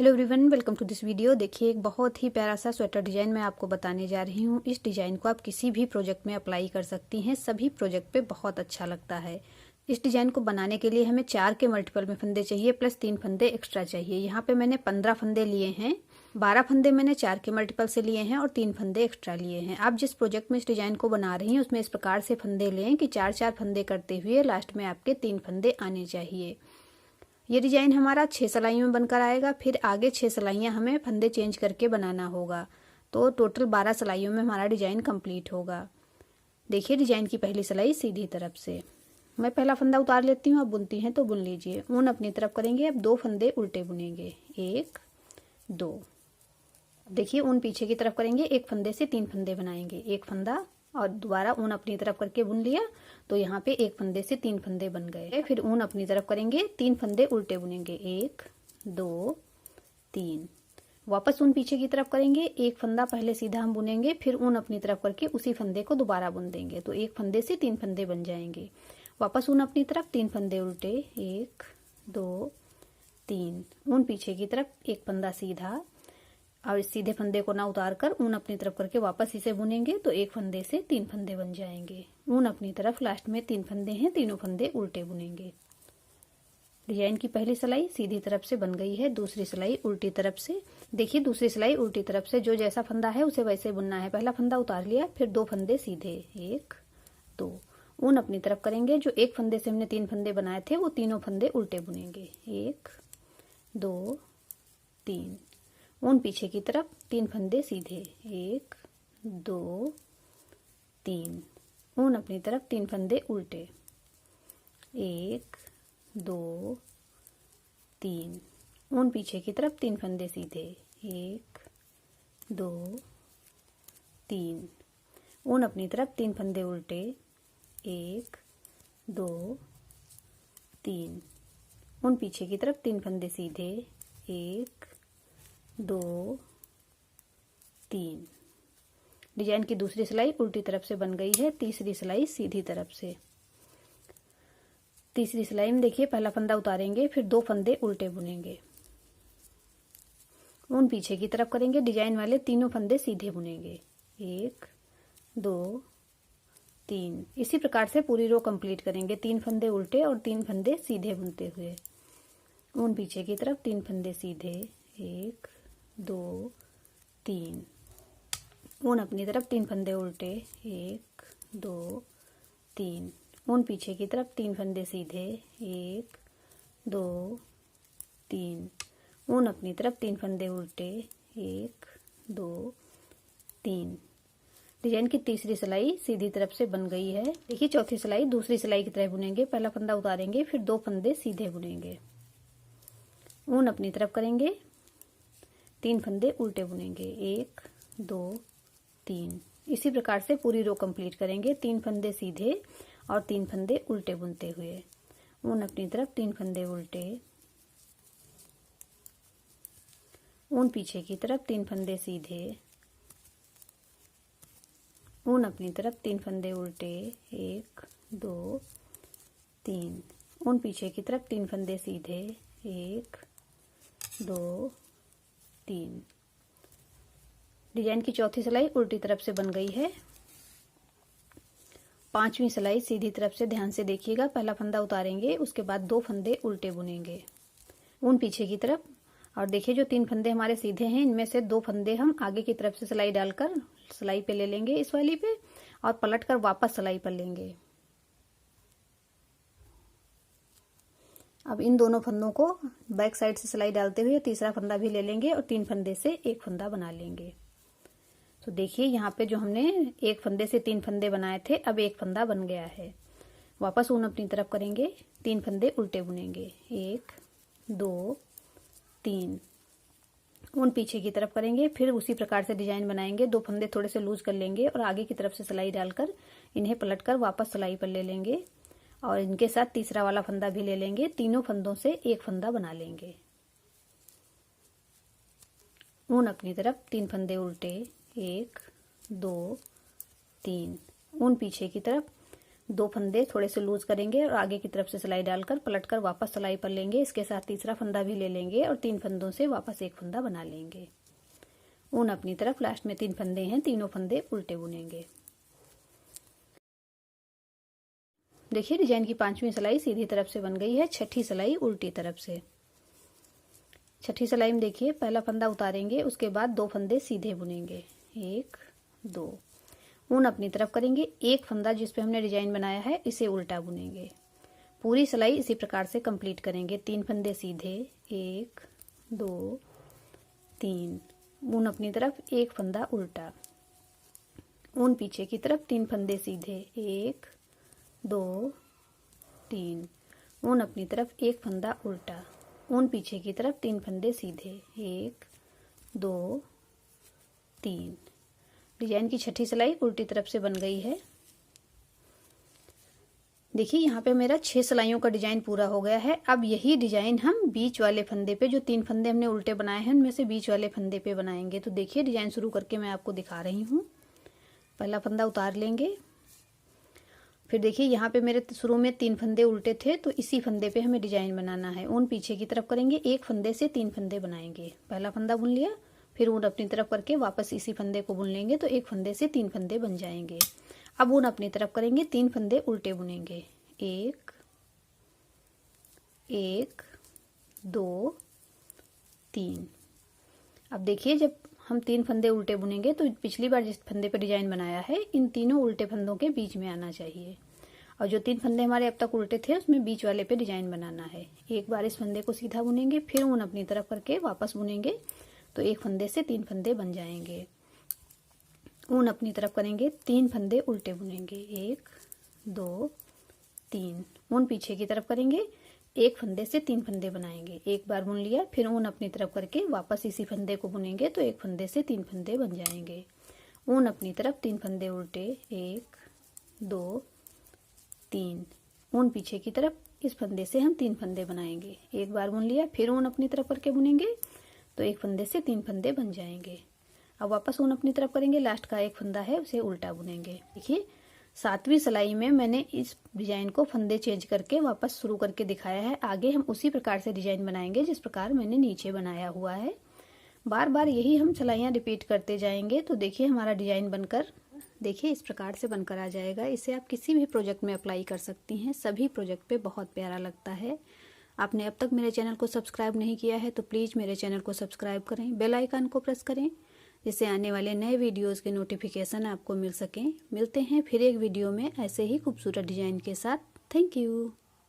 Hello everyone, welcome to this video. देखिए, एक बहुत ही प्यारा सा स्वेटर डिजाइन मैं आपको बताने जा रही हूँ। इस डिजाइन को आप किसी भी प्रोजेक्ट में अप्लाई कर सकती हैं, सभी प्रोजेक्ट पे बहुत अच्छा लगता है। इस डिजाइन को बनाने के लिए हमें 4 के मल्टीपल में फंदे चाहिए प्लस 3 फंदे एक्स्ट्रा चाहिए। यहाँ पे मैंने 15 फंदे लिए हैं, 12 फंदे मैंने 4 के मल्टीपल से लिए हैं और 3 फंदे एक्स्ट्रा लिए हैं। आप जिस प्रोजेक्ट में इस डिजाइन को बना रही हैं उसमें इस प्रकार से फंदे लें कि 4-4 फंदे करते हुए लास्ट में आपके 3 फंदे आने चाहिए। ये डिजाइन हमारा 6 सिलाइयों में बनकर आएगा। फिर आगे 6 सिलाइयाँ हमें फंदे चेंज करके बनाना होगा, तो टोटल 12 सिलाइयों में हमारा डिजाइन कंप्लीट होगा। देखिए, डिजाइन की पहली सिलाई सीधी तरफ से मैं पहला फंदा उतार लेती हूँ। आप बुनती हैं तो बुन लीजिए। ऊन अपनी तरफ करेंगे। अब 2 फंदे उल्टे बुनेंगे, 1 2। देखिए, ऊन पीछे की तरफ करेंगे, एक फंदे से 3 फंदे बनाएंगे, एक फंदा और दोबारा ऊन अपनी तरफ करके बुन लिया, तो यहाँ पे एक फंदे से 3 फंदे बन गए। फिर ऊन अपनी तरफ करेंगे, 3 फंदे उल्टे बुनेंगे, 1 2 3। वापस ऊन पीछे की तरफ करेंगे, एक फंदा पहले सीधा हम बुनेंगे, फिर ऊन अपनी तरफ करके उसी फंदे को दोबारा बुन देंगे, तो एक फंदे से 3 फंदे बन जाएंगे। वापस ऊन अपनी तरफ, 3 फंदे उल्टे, 1 2 3। ऊन पीछे की तरफ, एक फंदा सीधा और इस सीधे फंदे को ना उतार कर ऊन अपनी तरफ करके वापस इसे बुनेंगे, तो एक फंदे से 3 फंदे बन जाएंगे। ऊन अपनी तरफ, लास्ट में 3 फंदे हैं, तीनों फंदे उल्टे बुनेंगे। डिजाइन की पहली सिलाई सीधी तरफ से बन गई है। दूसरी सिलाई उल्टी तरफ से। देखिए, दूसरी सिलाई उल्टी तरफ से जो जैसा फंदा है उसे वैसे बुनना है। पहला फंदा उतार लिया, फिर 2 फंदे सीधे, 1 2। ऊन अपनी तरफ करेंगे, जो एक फंदे से हमने 3 फंदे बनाए थे वो तीनों फंदे उल्टे बुनेंगे, 1 2 3। ऊन पीछे की तरफ, 3 फंदे सीधे, 1 2 3। ऊन अपनी तरफ, 3 फंदे उल्टे, 1 2 3। ऊन पीछे की तरफ, 3 फंदे सीधे, 1 2 3। ऊन अपनी तरफ, 3 फंदे उल्टे, 1 2 3। ऊन पीछे की तरफ, 3 फंदे सीधे, 1 2 3। डिजाइन की दूसरी सिलाई उल्टी तरफ से बन गई है। तीसरी सिलाई सीधी तरफ से। तीसरी सिलाई में देखिए, पहला फंदा उतारेंगे, फिर 2 फंदे उल्टे बुनेंगे, ऊन पीछे की तरफ करेंगे, डिजाइन वाले तीनों फंदे सीधे बुनेंगे, 1 2 3। इसी प्रकार से पूरी रो कंप्लीट करेंगे, 3 फंदे उल्टे और 3 फंदे सीधे बुनते हुए। ऊन पीछे की तरफ, 3 फंदे सीधे, 1 2 3। ऊन अपनी तरफ, 3 फंदे उल्टे, 1 2 3। ऊन पीछे की तरफ, 3 फंदे सीधे, 1 2 3। ऊन अपनी तरफ, 3 फंदे उल्टे, 1 2 3। डिजाइन की तीसरी सिलाई सीधी तरफ से बन गई है। देखिए, चौथी सिलाई दूसरी सिलाई की तरह बुनेंगे। पहला फंदा उतारेंगे, फिर 2 फंदे सीधे बुनेंगे, ऊन अपनी तरफ करेंगे, 3 फंदे उल्टे बुनेंगे, 1 2 3। इसी प्रकार से पूरी रो कंप्लीट करेंगे, 3 फंदे सीधे और 3 फंदे उल्टे बुनते हुए। ऊन अपनी तरफ, 3 फंदे उल्टे, ऊन पीछे की तरफ, 3 फंदे सीधे, ऊन अपनी तरफ, 3 फंदे उल्टे, 1 2 3। ऊन पीछे की तरफ, 3 फंदे सीधे, 1 2 3। डिजाइन की चौथी सिलाई उल्टी तरफ से बन गई है। पांचवी सिलाई सीधी तरफ से, ध्यान से देखिएगा। पहला फंदा उतारेंगे, उसके बाद 2 फंदे उल्टे बुनेंगे, ऊन पीछे की तरफ। और देखिए, जो 3 फंदे हमारे सीधे हैं, इनमें से 2 फंदे हम आगे की तरफ से सिलाई डालकर सिलाई पे ले लेंगे, इस वाली पे, और पलट कर वापस सिलाई पर लेंगे। अब इन दोनों फंदों को बैक साइड से सिलाई डालते हुए तीसरा फंदा भी ले लेंगे और 3 फंदे से एक फंदा बना लेंगे। तो देखिए, यहाँ पे जो हमने एक फंदे से 3 फंदे बनाए थे, अब एक फंदा बन गया है। वापस ऊन अपनी तरफ करेंगे, 3 फंदे उल्टे बुनेंगे, 1 2 3। ऊन पीछे की तरफ करेंगे, फिर उसी प्रकार से डिजाइन बनाएंगे। 2 फंदे थोड़े से लूज कर लेंगे और आगे की तरफ से सिलाई डालकर इन्हें पलटकर वापस सिलाई पर ले लेंगे और इनके साथ तीसरा वाला फंदा भी ले लेंगे। तीनों फंदों से एक फंदा बना लेंगे। ऊन अपनी तरफ, 3 फंदे उल्टे, 1 2 3। ऊन पीछे की तरफ, 2 फंदे थोड़े से लूज करेंगे और आगे की तरफ से सिलाई डालकर पलटकर वापस सिलाई पर लेंगे। इसके साथ तीसरा फंदा भी ले लेंगे और 3 फंदों से वापस एक फंदा बना लेंगे। ऊन अपनी तरफ, लास्ट में 3 फंदे हैं, तीनों फंदे उल्टे बुनेंगे। देखिए डिजाइन की 5वीं सिलाई सीधी तरफ से बन गई है, छठी सिलाई उल्टी तरफ से। छठी सिलाई में देखिए पहला फंदा उतारेंगे, उसके बाद 2 फंदे सीधे बुनेंगे, 1 2। ऊन अपनी तरफ करेंगे, एक फंदा जिस पे हमने डिजाइन बनाया है इसे उल्टा बुनेंगे। पूरी सिलाई इसी प्रकार से कंप्लीट करेंगे। 3 फंदे सीधे, 1 2 3। ऊन अपनी तरफ, एक फंदा उल्टा। ऊन पीछे की तरफ, 3 फंदे सीधे, 1 2 3। ऊन अपनी तरफ, एक फंदा उल्टा। ऊन पीछे की तरफ, 3 फंदे सीधे, 1 2 3। डिजाइन की छठी सिलाई उल्टी तरफ से बन गई है। देखिए यहाँ पे मेरा 6 सिलाइयों का डिजाइन पूरा हो गया है। अब यही डिजाइन हम बीच वाले फंदे पे, जो 3 फंदे हमने उल्टे बनाए हैं उनमें से बीच वाले फंदे पे बनाएंगे। तो देखिए डिजाइन शुरू करके मैं आपको दिखा रही हूँ। पहला फंदा उतार लेंगे, फिर देखिए यहाँ पे मेरे शुरू में 3 फंदे उल्टे थे, तो इसी फंदे पे हमें डिजाइन बनाना है। ऊन पीछे की तरफ करेंगे, एक फंदे से 3 फंदे बनाएंगे। पहला फंदा बुन लिया, फिर ऊन अपनी तरफ करके वापस इसी फंदे को बुन लेंगे, तो एक फंदे से 3 फंदे बन जाएंगे। अब ऊन अपनी तरफ करेंगे, 3 फंदे उल्टे बुनेंगे, 1 1 2 3। अब देखिए जब हम 3 फंदे उल्टे बुनेंगे तो पिछली बार जिस फंदे पे डिजाइन बनाया है इन तीनों उल्टे फंदों के बीच में आना चाहिए। और जो 3 फंदे हमारे अब तक उल्टे थे उसमें बीच वाले पे डिजाइन बनाना है। एक बार इस फंदे को सीधा बुनेंगे, फिर ऊन अपनी तरफ करके वापस बुनेंगे, तो एक फंदे से 3 फंदे बन जाएंगे। ऊन अपनी तरफ करेंगे, 3 फंदे उल्टे बुनेंगे, 1 2 3। ऊन पीछे की तरफ करेंगे, एक फंदे से 3 फंदे बनाएंगे। एक बार बुन लिया, फिर ऊन अपनी तरफ करके वापस इसी फंदे को बुनेंगे, तो एक फंदे से 3 फंदे बन जाएंगे। ऊन अपनी तरफ, 3 फंदे उल्टे, 1 2 3। ऊन पीछे की तरफ, इस फंदे से हम 3 फंदे बनाएंगे। एक बार बुन लिया, फिर ऊन अपनी तरफ करके बुनेंगे, तो एक फंदे से 3 फंदे बन जाएंगे। अब वापस ऊन अपनी तरफ करेंगे, लास्ट का एक फंदा है उसे उल्टा बुनेंगे। देखिए 7वीं सिलाई में मैंने इस डिजाइन को फंदे चेंज करके वापस शुरू करके दिखाया है। आगे हम उसी प्रकार से डिजाइन बनाएंगे जिस प्रकार मैंने नीचे बनाया हुआ है। बार बार यही हम सिलाइयाँ रिपीट करते जाएंगे, तो देखिए हमारा डिजाइन बनकर, देखिए इस प्रकार से बनकर आ जाएगा। इसे आप किसी भी प्रोजेक्ट में अप्लाई कर सकती हैं, सभी प्रोजेक्ट पे बहुत प्यारा लगता है। आपने अब तक मेरे चैनल को सब्सक्राइब नहीं किया है तो प्लीज़ मेरे चैनल को सब्सक्राइब करें, बेल आइकन को प्रेस करें, जिससे आने वाले नए वीडियोस के नोटिफिकेशन आपको मिल सकें। मिलते हैं फिर एक वीडियो में ऐसे ही खूबसूरत डिजाइन के साथ। Thank you.